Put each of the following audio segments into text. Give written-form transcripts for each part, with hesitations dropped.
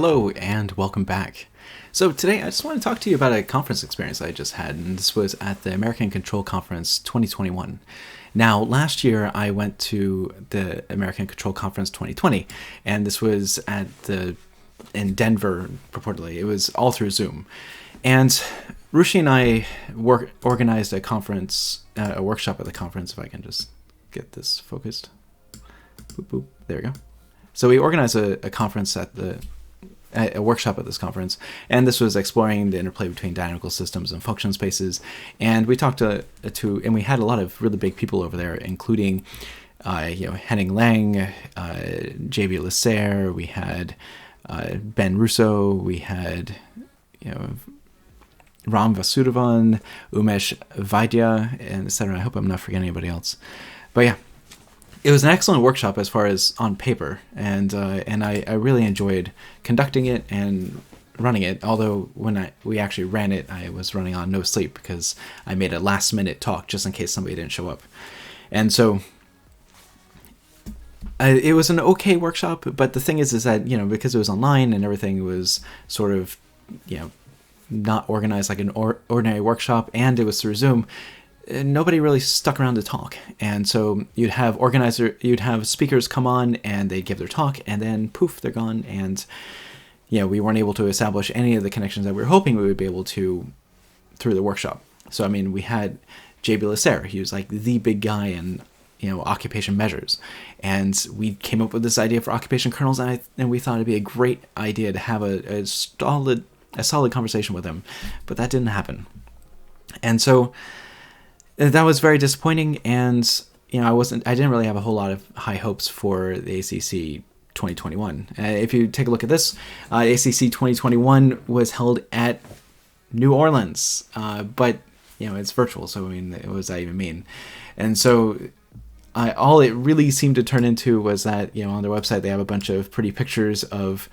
Hello and welcome back. So today I just want to talk to you about a conference experience I just had, and this was at the American Control Conference 2021. Now, last year I went to the American Control Conference 2020, and this was in Denver, purportedly. It was all through Zoom. And Rushi and I organized a conference, a workshop at the conference, if I can just get this focused. Boop, boop. There we go. So we organized a conference a workshop at this conference, and this was exploring the interplay between dynamical systems and function spaces. And we talked and we had a lot of really big people over there, including Henning Lang, J.B. Lasserre, we had Ben Russo, we had Ram Vasudevan, Umesh Vaidya, and etc. I hope I'm not forgetting anybody else. But yeah, it was an excellent workshop as far as on paper, and I really enjoyed conducting it and running it. Although when we actually ran it, I was running on no sleep because I made a last-minute talk just in case somebody didn't show up. And so it was an okay workshop, but the thing is that because it was online and everything was sort of not organized like an ordinary workshop, and it was through Zoom, nobody really stuck around to talk. And so you'd have speakers come on and they'd give their talk, and then poof, they're gone. And we weren't able to establish any of the connections that we were hoping we would be able to through the workshop. So I mean, we had J.B. Lasserre. He was like the big guy in occupation measures, and we came up with this idea for occupation kernels, and we thought it'd be a great idea to have a solid conversation with him, but that didn't happen. And so that was very disappointing, and I didn't really have a whole lot of high hopes for the ACC 2021. If you take a look at this, ACC 2021 was held at New Orleans, but it's virtual, so I mean, what does that even mean? And so all it really seemed to turn into was that on their website they have a bunch of pretty pictures of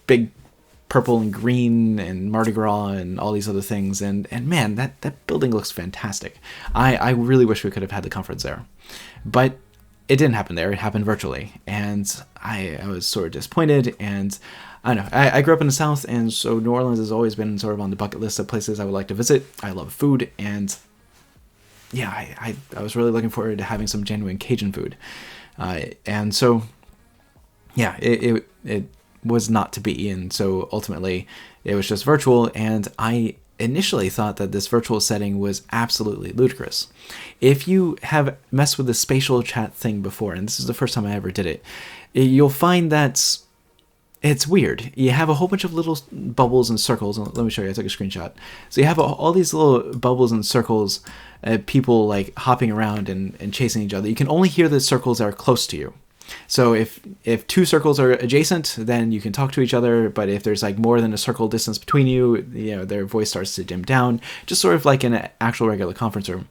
big purple and green and Mardi Gras and all these other things, and man, that building looks fantastic. I really wish we could have had the conference there, but it didn't happen there. It happened virtually, and I was sort of disappointed. And I don't know, I grew up in the South, and so New Orleans has always been sort of on the bucket list of places I would like to visit. I love food, and yeah, I was really looking forward to having some genuine Cajun food, and so yeah, it was not to be. And so ultimately it was just virtual, and I initially thought that this virtual setting was absolutely ludicrous. If you have messed with the SpacialChat thing before, and this is the first time I ever did it, you'll find that it's weird. You have a whole bunch of little bubbles and circles. Let me show you. I took a screenshot. So you have all these little bubbles and circles, people like hopping around and chasing each other. You can only hear the circles that are close to you. So if two circles are adjacent, then you can talk to each other. But if there's like more than a circle distance between you, their voice starts to dim down, just sort of like in an actual regular conference room.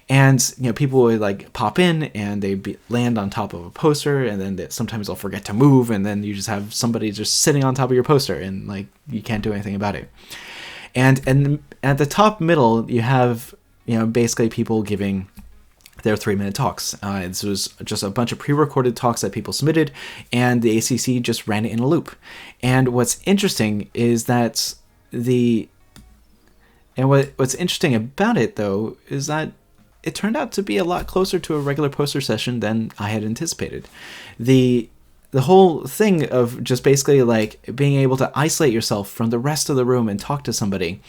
And people would like pop in and they land on top of a poster, and then sometimes they'll forget to move, and then you just have somebody just sitting on top of your poster, and like you can't do anything about it. And at the top middle, you have basically people giving their 3-minute talks. This was just a bunch of pre-recorded talks that people submitted, and the ACC just ran it in a loop. And what's interesting is that what's interesting about it though is that it turned out to be a lot closer to a regular poster session than I had anticipated. The whole thing of just basically like being able to isolate yourself from the rest of the room and talk to somebody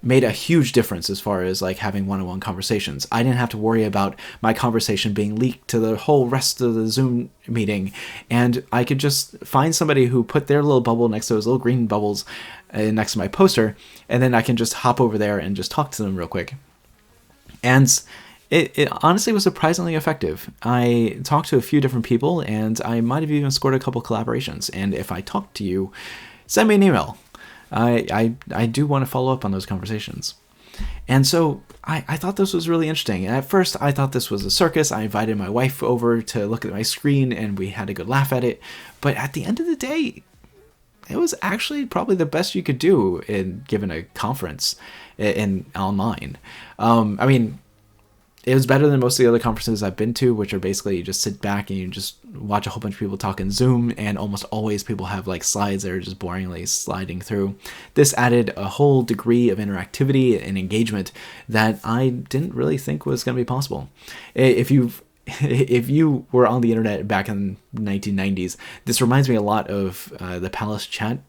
made a huge difference as far as like having one-on-one conversations. I didn't have to worry about my conversation being leaked to the whole rest of the Zoom meeting, and I could just find somebody who put their little bubble next to those little green bubbles next to my poster, and then I can just hop over there and just talk to them real quick. And it honestly was surprisingly effective. I talked to a few different people, and I might have even scored a couple collaborations. And if I talk to you, send me an email. I do want to follow up on those conversations. And so I thought this was really interesting. And at first I thought this was a circus. I invited my wife over to look at my screen, and we had a good laugh at it. But at the end of the day, it was actually probably the best you could do in given a conference in online. I mean, It was better than most of the other conferences I've been to, which are basically you just sit back and you just watch a whole bunch of people talk in Zoom, and almost always people have like slides that are just boringly sliding through. This added a whole degree of interactivity and engagement that I didn't really think was going to be possible. If you were on the internet back in the 1990s, this reminds me a lot of the SpacialChat,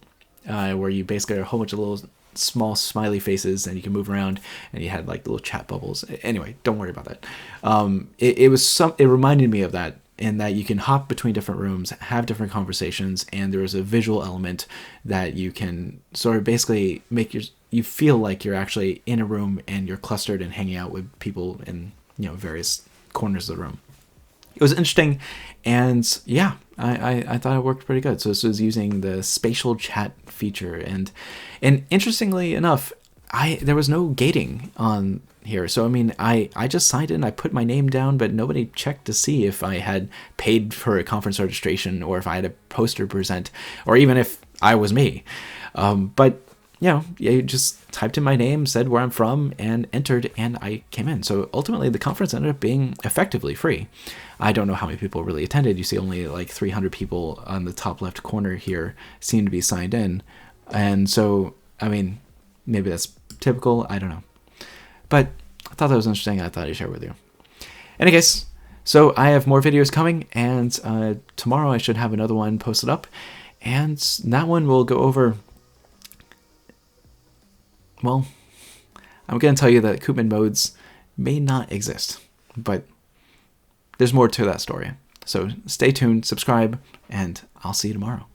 where you basically are a whole bunch of little small smiley faces and you can move around, and you had like little chat bubbles. Anyway, don't worry about that. It reminded me of that, in that you can hop between different rooms, have different conversations, and there is a visual element that you can sort of basically make you feel like you're actually in a room and you're clustered and hanging out with people in various corners of the room. It was interesting, and yeah, I thought it worked pretty good. So this was using the SpacialChat feature, and interestingly enough, there was no gating on here. So I mean, I just signed in, I put my name down, but nobody checked to see if I had paid for a conference registration or if I had a poster present, or even if I was me. But you just typed in my name, said where I'm from, and entered, and I came in. So ultimately, the conference ended up being effectively free. I don't know how many people really attended. You see only like 300 people on the top left corner here seem to be signed in. And so, I mean, maybe that's typical. I don't know. But I thought that was interesting. I thought I'd share with you. In any case, so I have more videos coming, and tomorrow I should have another one posted up. And that one will go over... Well, I'm going to tell you that Koopman modes may not exist, but there's more to that story. So stay tuned, subscribe, and I'll see you tomorrow.